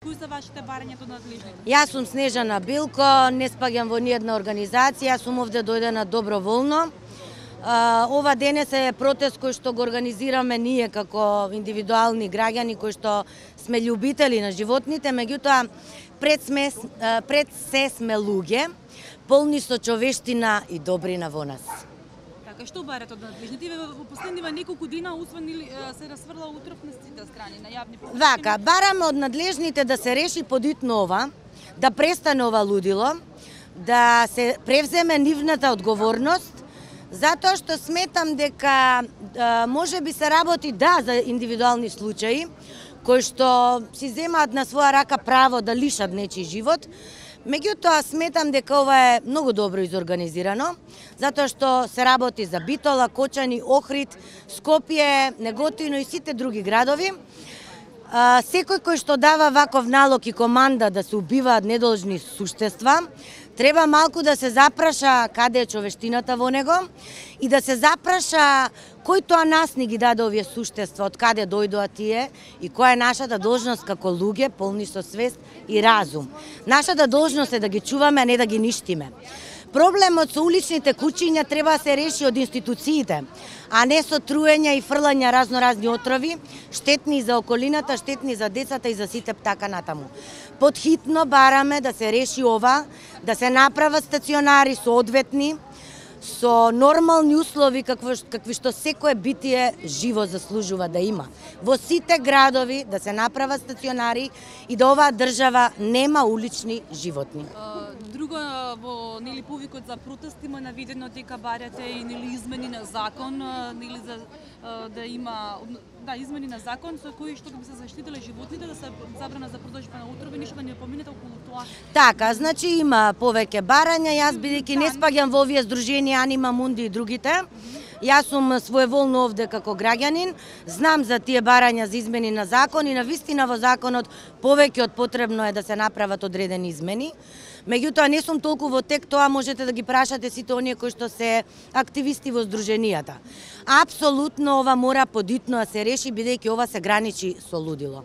Кои се вашите барања до надлежните? Јас сум Снежана Билко, не спаѓам во ниједна организација, сум овде дојдена доброволно. Ова денес е протест кој што го организираме ние како индивидуални граѓани кои што сме љубители на животните, меѓутоа пред се сме луѓе, полни со човештина и добрина во нас. Така, што барате од надлежните? Во последниве неколку дена освен се расфрла утров на сите страни, на јавни порачки. Вака, бараме од надлежните да се реши подитно ова, да престане ова лудило, да се превземе нивната одговорност, затоа што сметам дека може би се работи за индивидуални случаи, кои што си земаат на своја рака право да лишат нечи живот. Меѓутоа, сметам дека ова е многу добро изорганизирано, затоа што се работи за Битола, Кочани, Охрид, Скопје, Неготино и сите други градови. Секој кој што дава ваков налог и команда да се убиваат недолжни суштества, треба малку да се запраша каде е човештината во него и да се запраша кој тоа нас ни ги даде овие суштества, од каде дојдоа тие и која е нашата должност како луѓе полни со свест и разум. Нашата должност е да ги чуваме, а не да ги ништиме. Проблемот со уличните кучиња треба да се реши од институциите, а не со труења и фрлања разноразни отрови, штетни за околината, штетни за децата и за сите така натаму. Подхитно бараме да се реши ова, да се направат стационари соодветни, со нормални услови какви што секое битие живо заслужува да има. Во сите градови да се направат стационари и да оваа држава нема улични животни. Друго, во повикот за протест има наведено дека барате и измени на закон, за да има измени на закон со кои што би се заштитиле животните, да се забрана за продажба на отрови, ништо да не поминете околу тоа. Така, значи има повеќе барања, јас бидејќи не спаѓам во овие здруженија Анима Мунди и другите. Јас сум своеволно овде како граѓанин, знам за тие барања за измени на закон и на вистина во законот повеќе од потребно е да се направат одредени измени. Меѓутоа не сум толку во тек, тоа можете да ги прашате сите оние кои што се активисти во здруженијата. Апсолутно ова мора подитно да се реши бидејќи ова се граничи со лудило.